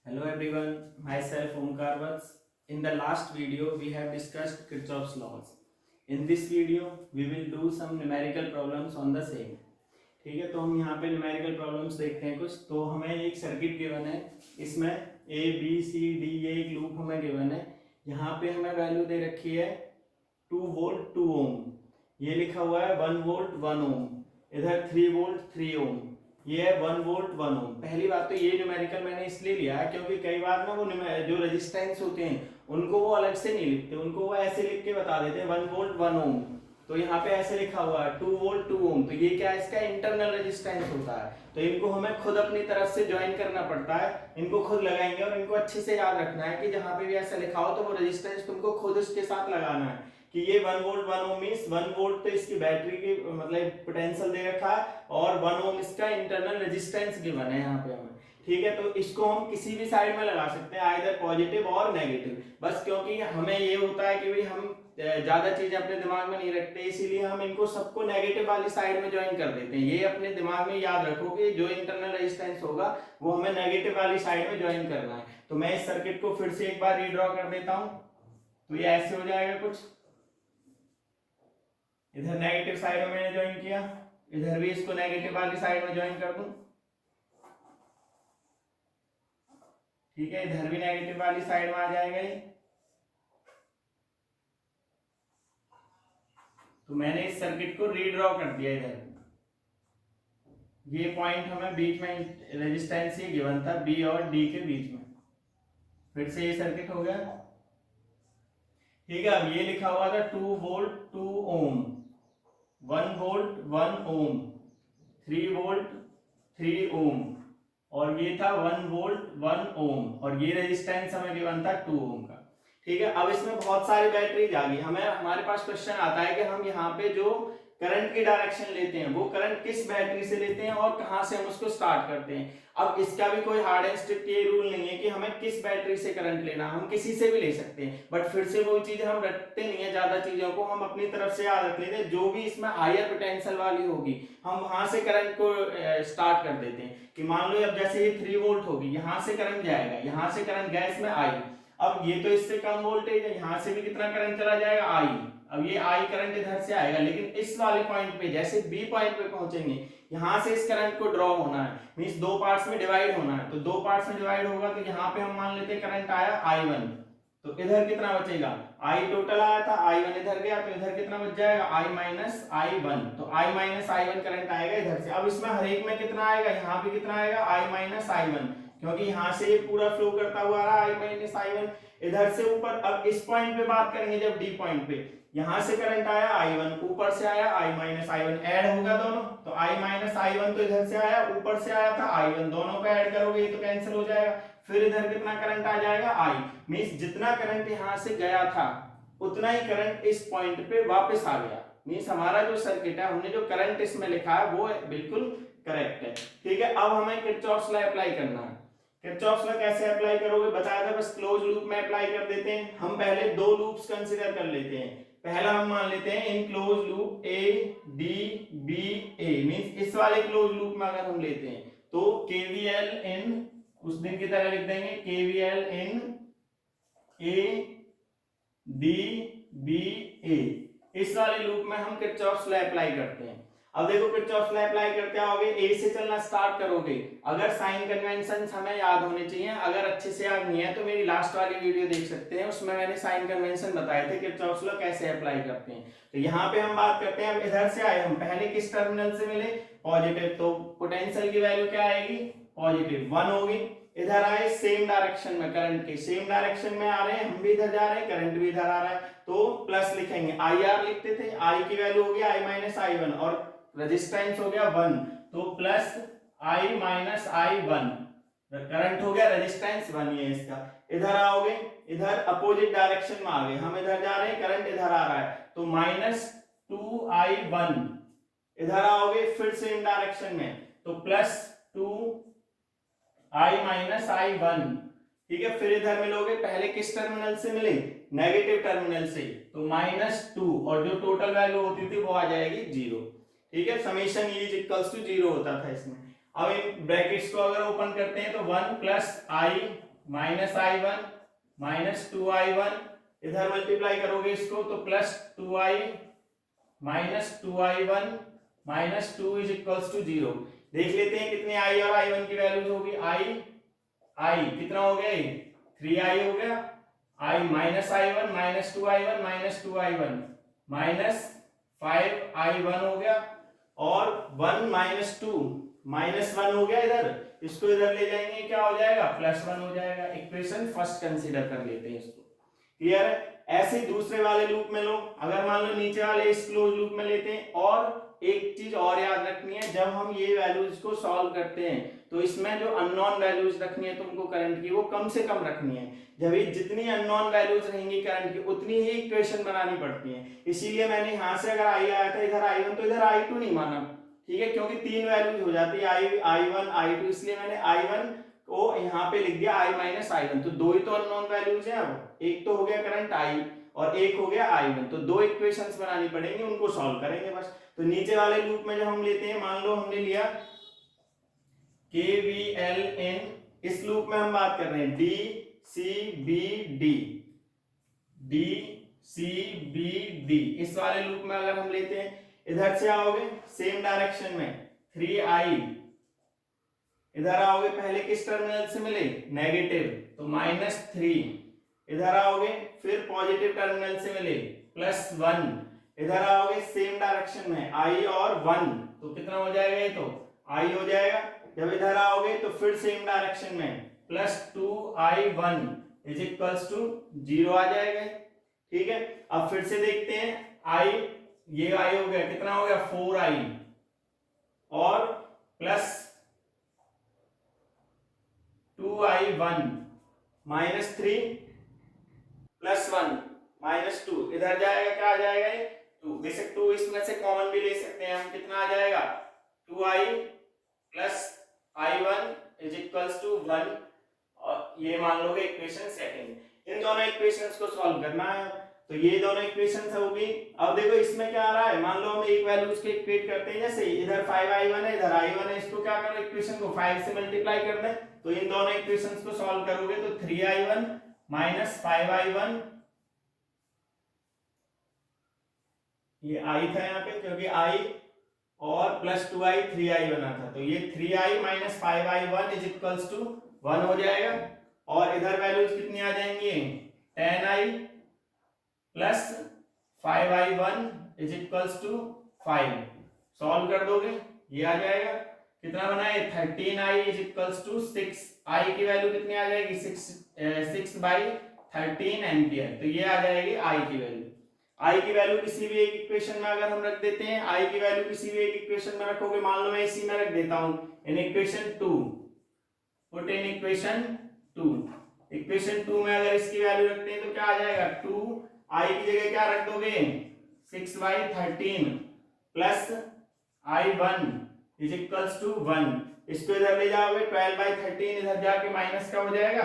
Hello everyone, myself Omkar Vats. In the last video, we have discussed Kirchhoff's laws. In this video, we will do some numerical problems on the same. ठीक है, तो हम यहाँ पे numerical problems देखते हैं कुछ. तो हमें एक सर्किट गिवन है, इसमें ए बी सी डी ये एक लूप हमें गिवन है. यहाँ पे हमें वैल्यू दे रखी है 2 वोल्ट 2 ओम, ये लिखा हुआ है 1 वोल्ट 1 ओम, इधर 3 वोल्ट 3 ओम, ये है 1 वोल्ट 1 ओम. पहली बात तो ये न्यूमेरिकल मैंने इसलिए लिया है क्योंकि कई बार ना वो जो रेजिस्टेंस होते हैं उनको वो अलग से नहीं लिखते, उनको वो ऐसे लिख के बता देते हैं 1 वोल्ट 1 ओम. तो यहाँ पे ऐसे लिखा हुआ है 2 वोल्ट 2 ओम, तो ये क्या है, इसका इंटरनल रेजिस्टेंस होता है. तो इनको हमें खुद अपनी तरफ से ज्वाइन करना पड़ता है, इनको खुद लगाएंगे और इनको अच्छे से याद रखना है कि जहाँ पे भी ऐसा लिखा हो तो वो रेजिस्टेंस तुमको खुद उसके साथ लगाना है कि ये 1 वोल्ट 1 ओम मींस 1 वोल्ट तो इसकी बैटरी की मतलब पोटेंशियल दे रखा है और 1 ओम इसका इंटरनल रेजिस्टेंस गिवन है यहाँ पे हमें. ठीक है, तो इसको हम किसी भी साइड में लगा सकते हैं, आइदर पॉजिटिव और नेगेटिव. बस क्योंकि हमें ये होता है कि भाई हम ज्यादा चीजें अपने दिमाग में नहीं रखते, इसीलिए हम इनको सबको नेगेटिव वाली साइड में ज्वाइन कर देते हैं. ये अपने दिमाग में याद रखो कि जो इंटरनल रेजिस्टेंस होगा वो हमें नेगेटिव वाली साइड में ज्वाइन करना है. तो मैं इस सर्किट को फिर से एक बार रीड्रॉ कर देता हूं. तो ये ऐसे हो जाएगा कुछ, इधर नेगेटिव साइड में मैंने ज्वाइन किया, इधर भी इसको नेगेटिव वाली साइड में ज्वाइन कर दूं. ठीक है, इधर भी नेगेटिव वाली साइड में आ जाएगा ये. तो मैंने इस सर्किट को रीड्रॉ कर दिया इधर. ये पॉइंट हमें बीच में रेजिस्टेंस ये गिवन था बी और डी के बीच में. फिर से ये सर्किट हो गया. ठीक है, अब ये लिखा हुआ था 2 वोल्ट 2 ओम, 1 वोल्ट 1 ओम, 3 वोल्ट 3 ओम और ये था 1 वोल्ट 1 ओम और ये रेजिस्टेंस हमें गिवन था 2 ओम का. ठीक है, अब इसमें बहुत सारी बैटरीज आ गई. हमारे पास क्वेश्चन आता है कि हम यहाँ पे जो करंट की डायरेक्शन लेते हैं वो करंट किस बैटरी से लेते हैं और कहाँ से हम उसको स्टार्ट करते हैं. अब इसका भी कोई हार्ड एंड स्ट्रिक्ट ये रूल नहीं है कि हमें किस बैटरी से करंट लेना, हम किसी से भी ले सकते हैं. बट फिर से वो चीजें हम रखते नहीं है, ज्यादा चीजों को हम अपनी तरफ से याद रख लेते हैं. जो भी इसमें हायर पोटेंशियल वाली होगी हम वहां से करंट को स्टार्ट कर देते हैं. कि मान लो अब जैसे ये 3 वोल्ट होगी, यहाँ से करंट जाएगा, यहाँ से करंट गया इसमें आई. अब ये तो इससे कम वोल्टेज है, यहाँ से भी कितना करंट चला जाएगा आई. अब ये आई करंट इधर से आएगा, लेकिन इस वाले पॉइंट पे जैसे बी पॉइंट पे पहुंचेंगे यहाँ से इस करंट को ड्रॉ होना है, मींस दो पार्ट्स में डिवाइड होना है. तो दो पार्ट्स में डिवाइड होगा तो यहाँ पे हम मान लेते हैं करंट आया I1, तो इधर कितना बचेगा, I टोटल आया था, I1 इधर गया तो इधर कितना बच जाएगा I माइनस I1. तो I माइनस I1 करंट आएगा इधर से. अब इसमें हर एक में कितना आएगा, यहाँ पे कितना आएगा I माइनस I1, क्योंकि यहाँ से ये पूरा फ्लो करता हुआ आ रहा है I माइनस I1 इधर से ऊपर. अब इस पॉइंट पे बात करेंगे, जब डी पॉइंट पे यहाँ से करंट आया I1, ऊपर से आया I माइनस I1, ऐड होगा दोनों. तो I माइनस I1 तो इधर से आया, ऊपर से आया था I1, दोनों पे ऐड करोगे ये तो कैंसिल हो जाएगा. फिर इधर कितना करंट आ जाएगा I, मींस जितना करंट यहाँ से गया था उतना ही करंट इस पॉइंट पे वापस आ गया. मींस हमारा जो सर्किट है, हमने जो करंट इसमें लिखा है वो बिल्कुल करेक्ट है. ठीक है, अब हमें किरचॉफ्स लॉ अप्लाई करना है. किरचॉफ्स लॉ कैसे अप्लाई करोगे बताया था, बस क्लोज लूप में अप्लाई कर देते हैं. हम पहले दो लूप्स कंसीडर कर लेते हैं. पहला हम मान लेते हैं इन close loop A D B A, means इस वाले क्लोज लूप में अगर हम लेते हैं तो केवीएल इन उस दिन की तरह लिख देंगे, KVL in A D B A. इस वाले लूप में हम किरचॉफ्स लॉ अप्लाई करते हैं. अब देखो किरचॉफ्स लॉ अप्लाई करते आओगे, ए से चलना स्टार्ट करोगे. अगर साइन कन्वेंशंस हमें याद होने चाहिए, अगर अच्छे से याद नहीं है तो मेरी लास्ट वाली वीडियो देख सकते हैं, उसमें मैंने साइन कन्वेंशन बताए थे किरचॉफ्स लॉ कैसे अप्लाई करते हैं. तो यहाँ पे हम बात करते हैं, अब इधर से आए हम, पहले किस टर्मिनल से मिले, पॉजिटिव, तो पोटेंशियल की वैल्यू क्या आएगी, पॉजिटिव 1 होगी. इधर आए सेम डायरेक्शन में, करंट के सेम डायरेक्शन में आ रहे हैं, हम भी इधर जा रहे हैं, करंट भी इधर आ रहा है, तो प्लस लिखेंगे. आई आर लिखते थे, आई की वैल्यू हो गया I माइनस I1 और रेजिस्टेंस हो गया 1, तो plus I minus I1, current हो गया रेजिस्टेंस 1 ये इसका. इधर आओगे, इधर अपोजिट डायरेक्शन में आ गए, हम इधर जा रहे हैं, करंट इधर आ रहा है, तो माइनस 2I1. इधर आओगे फिर सेम डायरेक्शन में, तो प्लस 2I माइनस I1. ठीक है, फिर इधर मिलोगे, पहले किस टर्मिनल से मिले, नेगेटिव टर्मिनल से, तो -2 और जो टोटल वैल्यू होती थी वो आ जाएगी 0. ठीक है, समेशन ई इक्वल्स टू 0 होता था इसमें. अब इन ब्रैकेट्स को अगर ओपन करते हैं तो 1 प्लस I -i1 -2i1, इधर मल्टीप्लाई करोगे इसको तो +2i -2i1 -2 is equals to 0। देख लेते हैं कितने i और i1 की वैल्यूज होगी। i कितना हो गया, 3i हो गया, i -i1 -2i1 -2i1 -5i1 हो गया, और 1 -2 -1 हो गया, इधर इसको इधर ले जाएंगे क्या हो जाएगा, +1 हो जाएगा। इक्वेशन फर्स्ट कंसीडर कर लेते हैं इसको। क्लियर है। ऐसे दूसरे वाले लूप में लो, अगर मान लो नीचे वाले इस क्लोज लूप में लेते हैं। और एक चीज और याद रखनी है, जब हम ये वैल्यूज को सॉल्व करते हैं तो इसमें जो अननोन वैल्यूज रखनी है तुमको करंट की, वो कम से कम रखनी है। जब ये जितनी अननोन वैल्यूज रहेंगी करंट की, उतनी ही इक्वेशन बनानी पड़ती है। इसीलिए मैंने यहाँ से अगर आई आया था इधर i1 तो इधर i2 नहीं माना, ठीक है, क्योंकि तीन वैल्यूज हो जाती है i1 i2, इसलिए मैंने i1 को यहाँ पे लिख दिया i -i1। तो दो ही तो अननोन वैल्यूज हैं। अब एक तो हो गया करंट i और एक हो गया i1, तो दो इक्वेशंस बनानी पड़ेंगी, उनको सॉल्व करेंगे बस। तो नीचे वाले लूप में जब हम लेते हैं, मान लो हमने लिया KVLN, इस लूप में हम बात कर रहे हैं DCBD, इस वाले लूप में अगर हम लेते हैं, इधर से आओगे सेम डायरेक्शन में 3i, इधर आओगे पहले किस टर्मिनल से मिले, नेगेटिव, तो -3, इधर आओगे फिर पॉजिटिव टर्मिनल से मिले +1, इधर आओगे सेम डायरेक्शन में i और 1, तो कितना हो जाएगा, ये तो i हो जाएगा। जब इधर आओगे तो फिर सेम डायरेक्शन में +2i1 इज इक्वल्स टू 0 आ जाएगा, ठीक है। अब फिर से देखते हैं, i, ये i हो गया, कितना हो गया 4i, और प्लस 2i1 -3 +1 -2, इधर जाएगा क्या आ जाएगा, ये 2, बेशक 2 इसमें से कॉमन भी ले सकते हैं हम, कितना आ जाएगा 2i + i1 is equals to 1, और ये मान लोगे इक्वेशन सेकंड। इन दोनों इक्वेशंस को सॉल्व करना है, तो ये दोनों इक्वेशंस होगी। अब देखो इसमें क्या आ रहा है, मान लो हम एक वैल्यूज के इक्वेट करते हैं, जैसे इधर 5i1 है, इधर i1 है, इसको क्या करो, इक्वेशन को 5 से मल्टीप्लाई कर दें, तो इन दोनों इक्वेशंस को सॉल्व करोगे तो 3i1 -5i1, ये i था यहाँ पे क्योंकि i, और +2i 3i बना था, तो ये 3i - 5i1 is equals to 1 हो जाएगा। और इधर वैल्यूज कितनी आ जाएंगी, 10i + 5i1 is equals to 5, solve कर दोगे ये आ जाएगा, कितना बना है 13i is equals to 6, i की वैल्यू कितनी आ जाएगी 6/13 एम्पियर, तो ये आ जाएगी i की वैल्यू। i की वैल्यू किसी भी एक इक्वेशन में अगर हम रख देते हैं, i की वैल्यू किसी भी एक इक्वेशन में रखोगे, मान लो मैं इसी में रख देता हूं, in equation 2, put in equation 2, equation 2 में अगर इसकी वैल्यू रखते हैं तो क्या आ जाएगा, 2i की जगह क्या रख दोगे 6/13 plus i1 is equals to 1, इसको इधर ले जाओगे 12/13, इधर जाके माइनस का हो जाएगा,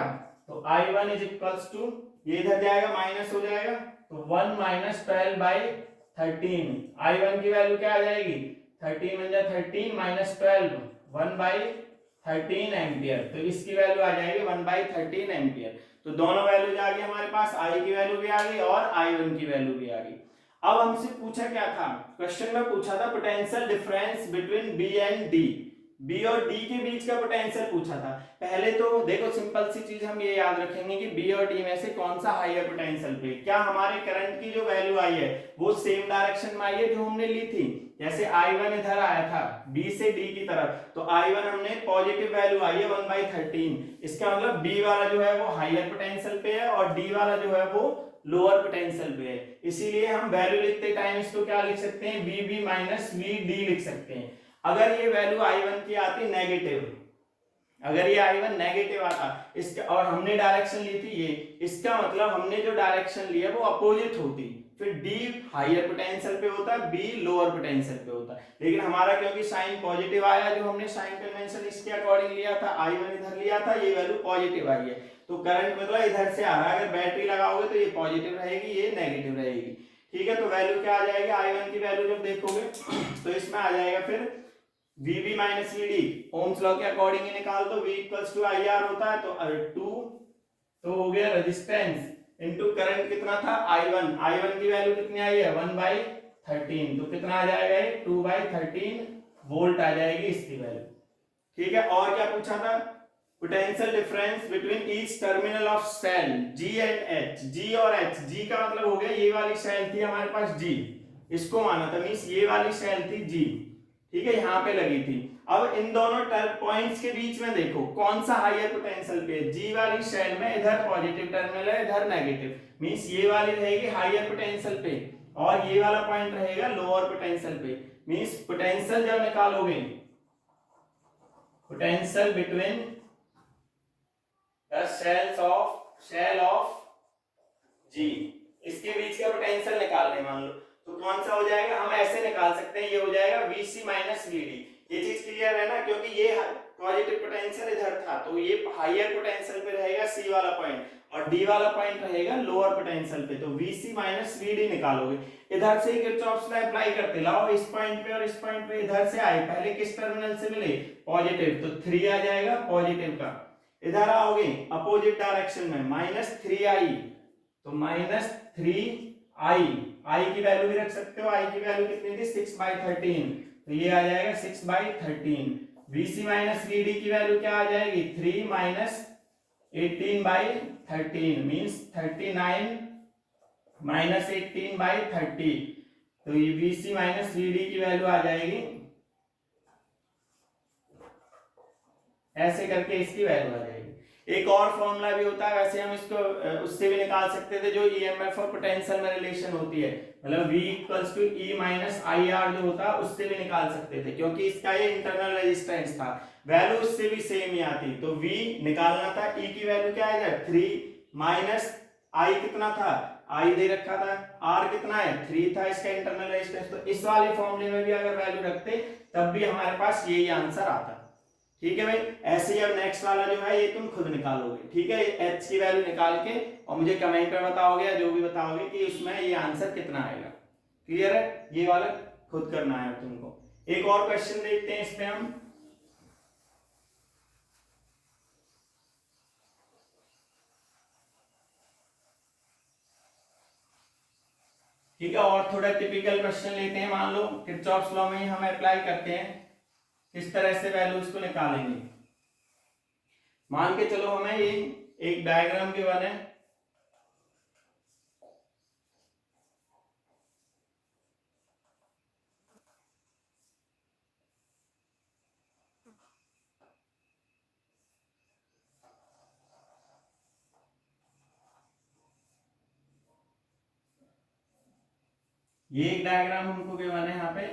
तो i1 इज इक्वल्स टू, ये इधर जाएगा माइनस हो जाएगा, तो 1 - 12/13, i1 की वैल्यू क्या आ जाएगी 13 × 13 -12, 1/13 एम्पियर, तो इसकी वैल्यू आ जाएगी 1/13 एम्पियर। तो दोनों वैल्यूज आ गई हमारे पास, i की वैल्यू भी आ गई और i1 की वैल्यू भी आ गई। अब हमसे पूछा क्या था, क्वेश्चन में पूछा था potential difference between B and D, B और डी के बीच का पोटेंशियल पूछा था। पहले तो देखो सिंपल सी चीज हम ये याद रखेंगे कि बी और डी में से कौन सा हाईयर पोटेंशियल पे, क्या हमारे करंट की जो वैल्यू आई है वो सेम डायरेक्शन में आई है जो हमने ली थी, जैसे i1 इधर आया था b से d की तरफ, तो i1 हमने पॉजिटिव वैल्यू आई है 1/13, इसका मतलब b वाला जो है वो हाईयर पोटेंशियल पे है और d वाला जो है वो लोअर पोटेंशियल पे है। इसीलिए हम वैल्यू लिखते टाइम इसको क्या लिख सकते हैं, vb - vd लिख सकते हैं। अगर ये वैल्यू i1 की आती नेगेटिव, अगर ये i1 नेगेटिव आता इसका, और हमने डायरेक्शन ली थी ये, इसका मतलब हमने जो डायरेक्शन लिया वो अपोजिट होती, फिर d हाईयर पोटेंशियल पे होता, b लोअर पोटेंशियल पे होता। लेकिन हमारा क्योंकि साइन पॉजिटिव आया, जो हमने साइन कन्वेंशन इसके अकॉर्डिंग लिया था, i1 इधर लिया था, ये वैल्यू पॉजिटिव आई है, तो करंट मतलब इधर से आ रहा है, अगर बैटरी लगाओगे तो ये पॉजिटिव रहेगी, ये नेगेटिव रहेगी, ठीक है। तो वैल्यू क्या आ जाएगी, i1 की वैल्यू जब देखोगे तो इसमें आ जाएगा फिर vb - vd, ओम्स लॉ के अकॉर्डिंग ही निकाल दो, v = IR होता है, तो 2 तो हो गया रेजिस्टेंस इनटू करंट कितना था I1 की वैल्यू कितनी आई है 1/13, तो कितना आ जाएगा ये 2/13 वोल्ट आ जाएगी इसकी वैल्यू। ठीक है, और क्या पूछा था, potential difference between each terminal of cell G and H। G और H, G का मतलब हो गया ये वाली सेल थी हमारे पास G, इसको माना था, मींस ये वाली सेल थी G, ठीक है, यहाँ पे लगी थी। अब इन दोनों पॉइंट्स के बीच में देखो कौन सा हायर पोटेंशियल पे, G वाली सेल में इधर पॉजिटिव टर्मिनल है इधर नेगेटिव, मींस ये वाली रहेगी हायर पोटेंशियल पे और ये वाला पॉइंट रहेगा लोअर पोटेंशियल पे। मींस पोटेंशियल जब निकालोगे, potential between the cell of G, इसके बीच का पोटेंशियल निकालने मान लो, तो कौन सा हो जाएगा, हम ऐसे निकाल सकते हैं, ये हो जाएगा Vc माइनस Vd। ये चीज क्लियर है ना, क्योंकि ये पॉजिटिव पोटेंशियल इधर था तो ये हायर पोटेंशियल पे रहेगा C वाला पॉइंट और D वाला पॉइंट रहेगा लोअर पोटेंशियल पे, तो Vc माइनस Vd निकालोगे। इधर से किरचॉफ लॉ अप्लाई करते, लाओ इस पॉइंट पे और इस पॉइंट पे इधर से आए, पहले किस टर्मिनल से मिले पॉजिटिव, तो 3 आ जाएगा पॉजिटिव का, इधर आओगे अपोजिट डायरेक्शन में -3i, तो -3i, i की वैल्यू भी रख सकते हो, i की वैल्यू कितनी थी 6/13, तो ये आ जाएगा 6/13। Vc माइनस Vd की वैल्यू क्या आ जाएगी 3 - 18/13 मींस 39 - 18/30, तो ये Vc माइनस Vd की वैल्यू आ जाएगी, ऐसे करके इसकी वैल्यू आ जाएगी। एक और फॉर्मूला भी होता है, वैसे हम इसको उससे भी निकाल सकते थे, जो ईएमएफ और पोटेंशियल में रिलेशन होती है, मतलब V = E - IR जो होता है उससे भी निकाल सकते थे, क्योंकि इसका ये इंटरनल रेजिस्टेंस था, वैल्यू उससे भी सेम ही आती, तो V निकालना था, E की वैल्यू क्या है 3 माइनस I कितना था, I दे रखा था, R कितना है 3 था इसका इंटरनल रेजिस्टेंस, तो इस वाले फॉर्मूले में भी अगर वैल्यू रखते तब भी हमारे पास यही आंसर आता। ठीक है भाई, ऐसे ही अब नेक्स्ट वाला जो है ये तुम खुद निकालोगे, ठीक है, H की वैल्यू निकाल के और मुझे कमेंट में बताओगे या जो भी बताओगे कि उसमें ये आंसर कितना आएगा। क्लियर है, ये वाला खुद करना है तुमको। एक और क्वेश्चन देखते हैं इस पे हम, ठीक है, और थोड़ा टिपिकल क्वेश्चन लेते हैं, मान लो किरचॉफ्स लॉ में ही हम अप्लाई करते हैं, किस तरह से वैल्यूज को निकालेंगे। मान के चलो हमें ये एक डायग्राम गिवन है, ये एक डायग्राम हमको गिवन है यहाँ पे,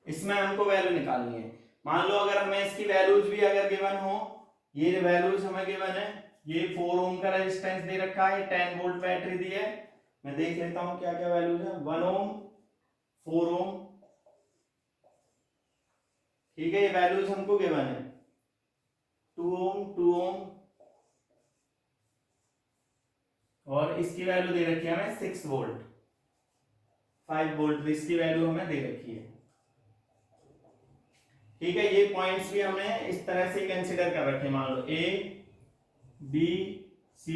इसमें हमको वैल्यू निकालनी है। मान लो अगर हमें इसकी वैल्यूज भी अगर गिवन हो, ये वैल्यूज हमें गिवन है, ये 4 ओम का रेजिस्टेंस दे रखा है, 10 वोल्ट बैटरी दी है, मैं देख लेता हूं क्या क्या वैल्यूज है, 1 ओम 4 ओम, ठीक है, ये वैल्यूज हमको गिवन है, 2 ओम 2 ओम, और इसकी वैल्यू दे रखी है हमें 6 वोल्ट 5 वोल्ट, इसकी वैल्यू हमें दे रखी है। ठीक है, ये पॉइंट्स भी हमने इस तरह से कंसीडर कर रखे, मान लो A B C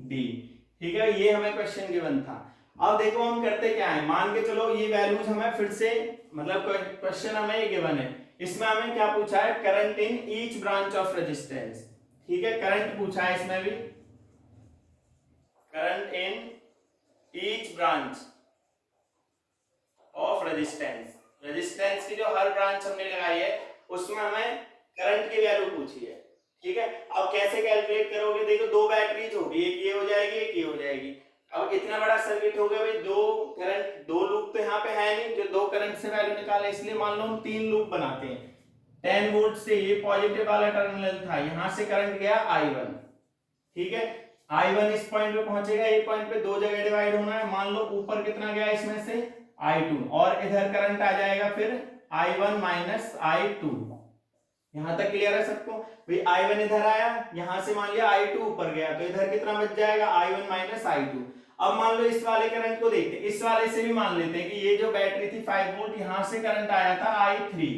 D, ठीक है, ये हमें क्वेश्चन गिवन था। अब देखो हम करते क्या है, मान के चलो ये वैल्यूज हमें फिर से, मतलब क्वेश्चन हमें ये गिवन है, इसमें हमें क्या पूछा है, current in each branch of resistance, ठीक है, करंट पूछा है इसमें भी, current in each branch of resistance, resistance की जो हर ब्रांच हमने लगाई है उसमें हमें करंट की वैल्यू पूछी है। ठीक है, अब कैसे कैलकुलेट करोगे, देखो 2 बैटरीज होगी, एक ये हो जाएगी एक ये हो जाएगी, अब इतना बड़ा सर्किट हो गया भाई, 2 करंट 2 लूप तो यहाँ पे है नहीं जो 2 करंट से वैल्यू निकाले, इसलिए मान लो हम 3 लूप बनाते हैं। 10 वोल्ट से ये पॉजिटिव वाला टर्मिनल था, यहां से करंट गया I1, ठीक है, I1 इस पॉइंट पे पहुंचेगा, एक पॉइंट पे 2 जगह डिवाइड होना है, मान लो ऊपर कितना गया इसमें से I2, और इधर करंट आ जाएगा फिर I1 माइनस I2, यहां तक क्लियर है सबको भाई, I1 इधर आया, यहां से मान लिया I2 ऊपर गया, तो इधर कितना बच जाएगा I1 माइनस I2। अब मान लो इस वाले करंट को देखते हैं, इस वाले से भी मान लेते हैं कि ये जो बैटरी थी 5 वोल्ट, यहां से करंट आया था I3,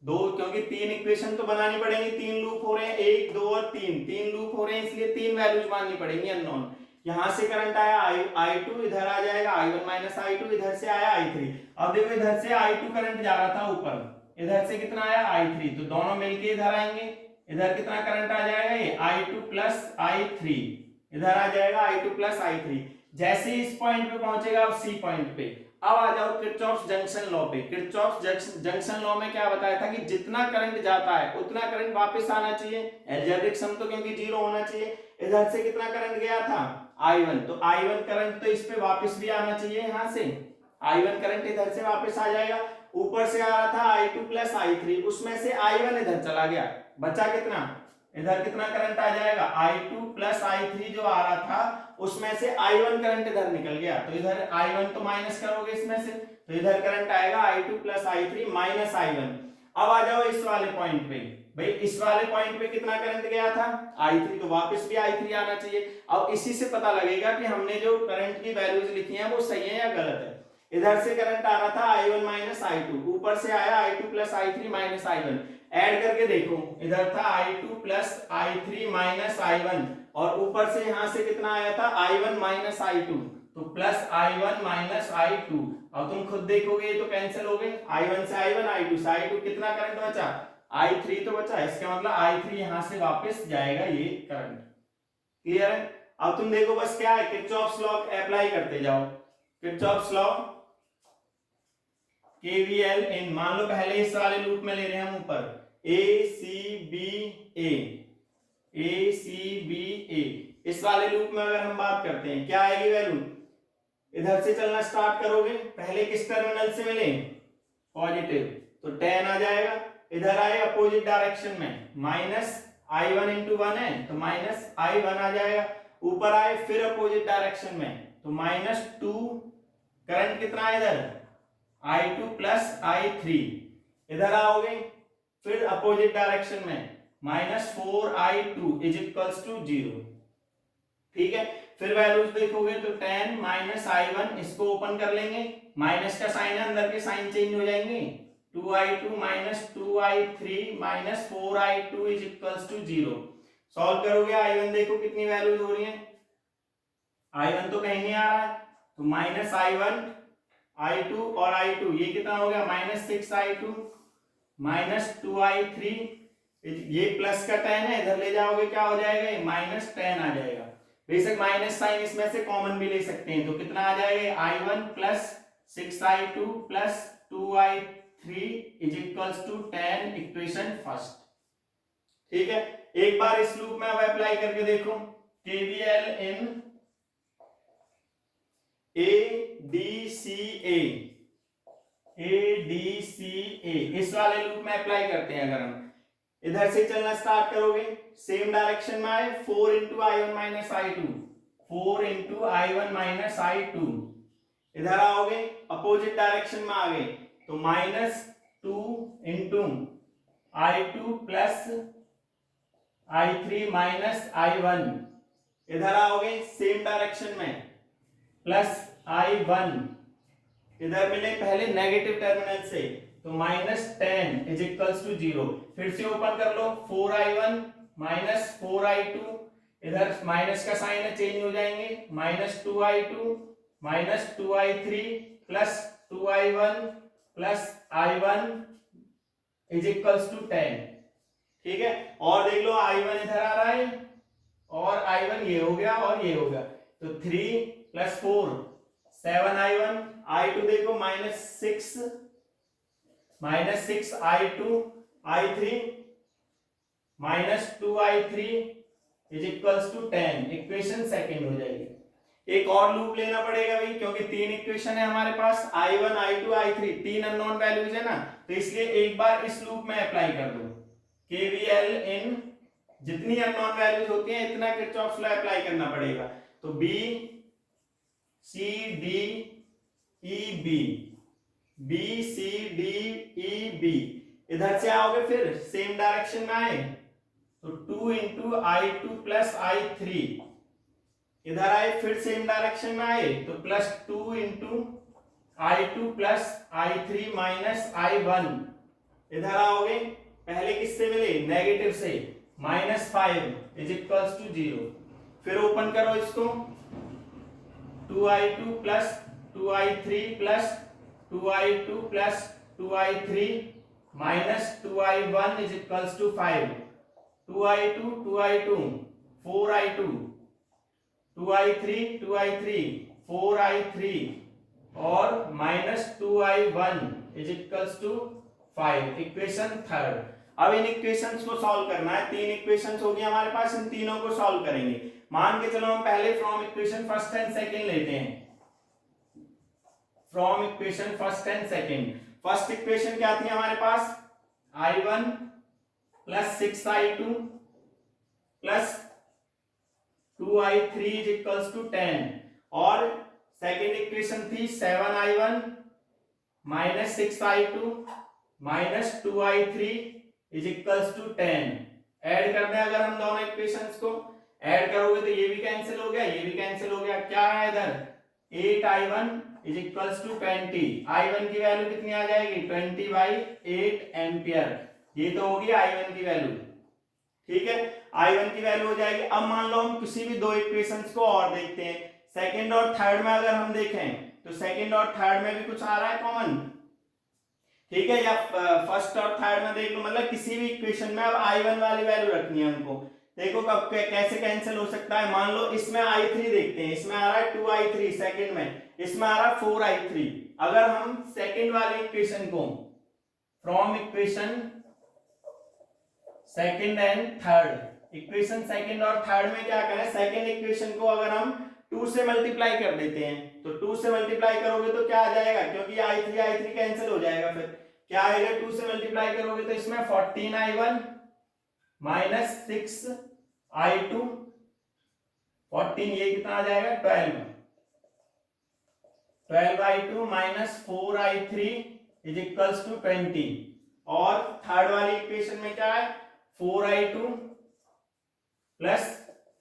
दो, क्योंकि तीन इक्वेशन तो बनानी पड़ेंगी, तीन लूप हो रहे हैं, 1 2 और 3, तीन लूप हो रहे हैं, इसलिए तीन वैल्यूज माननी पड़ेंगी अननोन। यहां से करंट आया I2, इधर आ जाएगा I1 माइनस I2, इधर से आया I3। अब देखो इधर से I2 करंट जा रहा था ऊपर, इधर से कितना आया I3, तो दोनों मिलके इधर आएंगे, इधर कितना करंट आ जाएगा, ये I2 प्लस I3, इधर आ जाएगा I2 प्लस I3। जैसे इस पॉइंट पे पहुंचेगा अब C पॉइंट पे, अब आ जाओ किरचॉफ जंक्शन लॉ पे। किरचॉफ जंक्शन लॉ में क्या बताया था कि जितना करंट जाता है उतना करंट वापस आना चाहिए, एल्जेब्रिक सम तो क्योंकि जीरो होना चाहिए। इधर से कितना करंट गया था I1, तो I1 करंट तो इस पे वापस भी आना चाहिए, यहां से I1 करंट इधर से वापस आ जाएगा। ऊपर से आ रहा था I2 प्लस I3, उसमें से I1 इधर चला गया, बचा कितना, इधर कितना करंट आ जाएगा I2 प्लस I3 जो आ रहा था उसमें से I1 करंट इधर निकल गया, तो इधर I1 तो माइनस करोगे इसमें से, तो इधर करंट आएगा I2 plus I3 minus I1। अब आ जाओ इस वाले पॉइंट पे, भाई इस वाले पॉइंट पे कितना करंट गया था I3, तो वापस भी I3 आना चाहिए। अब इसी से पता लगेगा कि हमने जो करंट की वैल्यूज लिखी हैं वो सही है या गलत है। इधर से करंट आ रहा था I1 माइनस I2, ऊपर से आया I2 plus I3 minus I1, add करके देखो, इधर था I2 plus I3 minus I1, और ऊपर से यहां से कितना आया था I1 माइनस I2, तो प्लस I1 माइनस I2। अब तुम खुद देखोगे ये तो कैंसिल हो गए, I1 से I1, I2 से I2, कितना करंट बचा, I3 तो बचा, इसका मतलब I3 यहां से वापस जाएगा ये करंट। क्लियर है। अब तुम देखो बस क्या है, किरचॉफ्स लॉ अप्लाई करते जाओ। किरचॉफ्स लॉ KVL इन, मान लो पहले इस वाले लूप में ले रहे हैं हम ऊपर A C B A, इस वाले लूप में अगर हम बात करते हैं क्या आएगी वैल्यू, इधर से चलना स्टार्ट करोगे, पहले किस टर्मिनल से मिले, पॉजिटिव, तो 10 आ जाएगा। इधर आए अपोजिट डायरेक्शन में, माइनस I1 इंटू 1 है तो माइनस I1 आ जाएगा। ऊपर आए फिर अपोजिट डायरेक्शन में, तो -2, करंट कितना है इधर I2 प्लस I3। इधर आओगे फिर अपोजिट डायरेक्शन में, -4I2 इज इक्वल्स टू 0। ठीक है, फिर वैल्यूज देखोगे तो 10 माइनस I1, इसको ओपन कर लेंगे, माइनस का साइन है, अंदर के साइन चेंज हो जाएंगे, 2I2 minus 2I3 minus 4I2 is equals to 0। Solve करोगे I1 देखो कितनी वैल्यूज हो रही है, I1 तो कहीं नहीं आ रहा है, तो माइनस I1 I2 और I2 ये कितना हो गया, -6I2 माइनस 2I3, ये प्लस का 10 है, इधर ले जाओगे क्या हो जाएगा, ये -10 आ जाएगा। बेशक माइनस साइन इसमें से कॉमन भी ले सकते हैं, तो कितना आ जाएगा I1 plus 6I2 plus 2I3 is equals to 10, equation first. ठीक है, एक बार इस लूप में अब अप्लाई करके देखो, KVL इन ADCA, इस वाले लूप में अप्लाई करते हैं। अगर हम इधर से चलना स्टार्ट करोगे, सेम डायरेक्शन में आए, 4 into I1 minus I2, 4 into I1 minus I2, इधर आओगे अपोजिट डायरेक्शन में आ गए, तो -2 into I2 plus I3 minus I1, इधर आओगे सेम डायरेक्शन में, प्लस I1, इधर मिले पहले नेगेटिव टर्मिनल से, तो -10 इज इक्वल्स टू 0। फिर से ओपन कर लो, 4I1 माइनस 4I2, इधर माइनस का साइन है, चेंज हो जाएंगे, -2I2 minus 2I3 plus 2I1 plus I1 is equals to 10। ठीक है, और देख लो I1 इधर आ रहा है और I1 ये हो गया और ये हो गया, तो 3 प्लस 4 7I1, I2 देखो -6 I2 I3 -2I3 is equals to 10, equation second हो जाएगी। एक और लूप लेना पड़ेगा भाई, क्योंकि तीन इक्वेशन है हमारे पास, I1 I2 I3, तीन अननोन वैल्यूज है ना, तो इसलिए एक बार इस लूप में अप्लाई कर दो KVL इन, जितनी अननोन वैल्यूज होती हैं इतना किरचॉफ्स लॉ अप्लाई करना पड़ेगा। तो B C D E B, B C D E B, इधर से आओगे फिर सेम डायरेक्शन में आए, तो 2 इंटू I2 प्लस I3, इधर आए फिर सेम डायरेक्शन में आए, तो +2 into I2 plus I3 minus I1, इधर आओगे, पहले किससे मिले, नेगेटिव से, -5 इज इक्वल्स टू 0। फिर ओपन करो इसको, 2i2 plus 2i3 plus 2i2 plus 2i3 minus 2i1 is equals to 5, 2i2 2i2 4i2 2i3 2i3 4i3 और minus 2i1 is equals to 5। Equation third. अब इन इक्वेशंस को solve करना है। तीन इक्वेशंस होगी हमारे पास, इन तीनों को सॉल्व करेंगे। मान के चलो हम पहले from equation first and second लेते हैं। From equation first and second. First equation क्या थी हमारे पास, i1 plus 6i2 plus 2i3 is equals to 10 और सेकेंड इक्वेशन थी 7i1 minus 6i2 minus 2i3 is equals to 10। Add कर दें अगर हम दोनों इक्वेशंस को, ऐड करोगे तो ये भी कैंसिल हो गया, ये भी कैंसिल हो गया। क्या है इधर, 8i1 is equals to 20। i1 की वैल्यू कितनी आ जाएगी, 20/8 एम्पियर। ये तो होगी i1 की वैल्यू, ठीक है, i1 की वैल्यू हो जाएगी। अब मान लो हम किसी भी दो इक्वेशंस को और देखते हैं। सेकंड और थर्ड में अगर हम देखें तो सेकंड और थर्ड में भी कुछ आ रहा है कॉमन, ठीक है, या फर्स्ट और थर्ड में देख लो, मतलब किसी भी इक्वेशन में अब i1 वाली वैल्यू रखनी है हमको। देखो कब कैसे कैंसिल हो सकता है। मान लो इसमें i3 देखते हैं, इसमें आ रहा है 2i3 सेकंड में, इसमें आ रहा है 4i3। अगर हम सेकंड वाली इक्वेशन को from equation second and third, equation second और थर्ड में क्या करें, सेकंड इक्वेशन को अगर हम 2 से मल्टीप्लाई कर देते हैं तो 2 से मल्टीप्लाई करोगे तो क्या आ जाएगा, क्योंकि i3 कैंसिल हो जाएगा, फिर क्या आएगा, 2 से मल्टीप्लाई करोगे तो इसमें 14i1 माइनस 6i2 14, ये कितना आ जाएगा, 12i2 minus 4i3 is equals to 20। और थर्ड वाली इक्वेशन में क्या है, 4i2 plus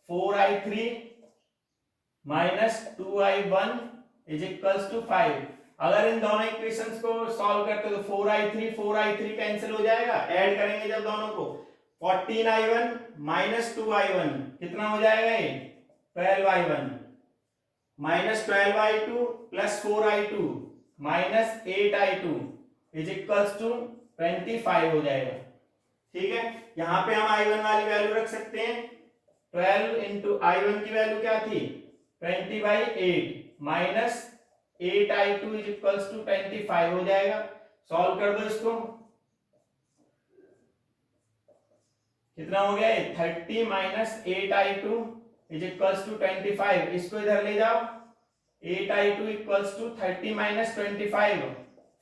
4i3 minus 2i1 is equals to 5। अगर इन दोनों इक्वेशंस को सॉल्व करते तो 4i3 कैंसिल हो जाएगा। ऐड करेंगे जब दोनों को, 14i1 माइनस 2i1 कितना हो जाएगा, ये 12i1 minus 12i2 plus 4i2 minus 8i2 is equals to 25 हो जाएगा, ठीक है। यहां पे हम i1 वाली वैल्यू रख सकते हैं, 12 इंटू i1 की वैल्यू क्या थी, 20/8 minus 8i2 is equals to 25 हो जाएगा। सॉल्व कर दो इसको, कितना हो गया, 30 minus 8i2 is equals to 25। इसको इधर ले जाओ, 8i2 इक्वल्स टू 30 माइनस 25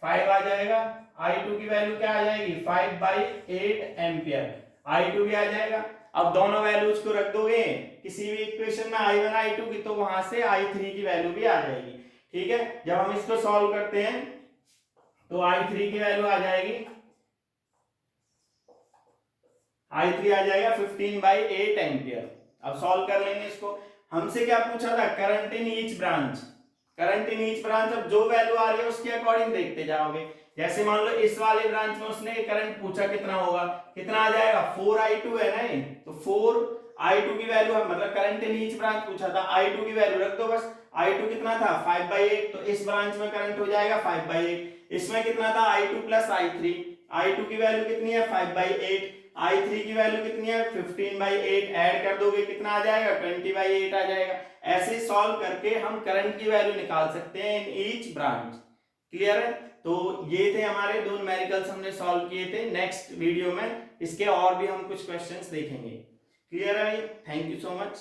5 आ जाएगा। i2 की वैल्यू क्या आ जाएगी, 5/8 एम्पियर, i2 भी आ जाएगा। अब दोनों वैल्यूज को रख दोगे किसी भी इक्वेशन में i1 i2 की, तो वहां से i3 की वैल्यू भी आ जाएगी, ठीक है। जब हम इसको सॉल्व करते हैं तो i3 की वैल्यू आ जाएगी, i3 आ जाएगा 15/8 एम्पियर। अब सॉल्व कर लेंगे इसको। हमसे क्या पूछा था, current in each branch, current in each branch. अब जो वैल्यू आ रही है उसके अकॉर्डिंग देखते जाओगे। जैसे मान लो इस वाले ब्रांच में उसने करंट पूछा कितना होगा, कितना आ जाएगा, 4i2 है ना, तो 4i2 की वैल्यू है, मतलब करंट इन ईच ब्रांच पूछा था, i2 की वैल्यू रख दो बस। i2 कितना था, 5/8, तो इस ब्रांच में करंट हो जाएगा 5/8। इसमें कितना था, i2 प्लस i3, i2 की वैल्यू कितनी है, 5/8, i3 की वैल्यू कितनी है, 15/8। ऐड कर दोगे कितना आ जाएगा, 20/8 आ जाएगा। ऐसे सॉल्व करके हम करंट की वैल्यू निकाल सकते हैं इन ईच ब्रांच। क्लियर है। तो ये थे हमारे दो न्यूमेरिकल्स हमने सॉल्व किए थे। नेक्स्ट वीडियो में इसके और भी हम कुछ क्वेश्चंस देखेंगे। क्लियर है भाई, थैंक यू सो मच।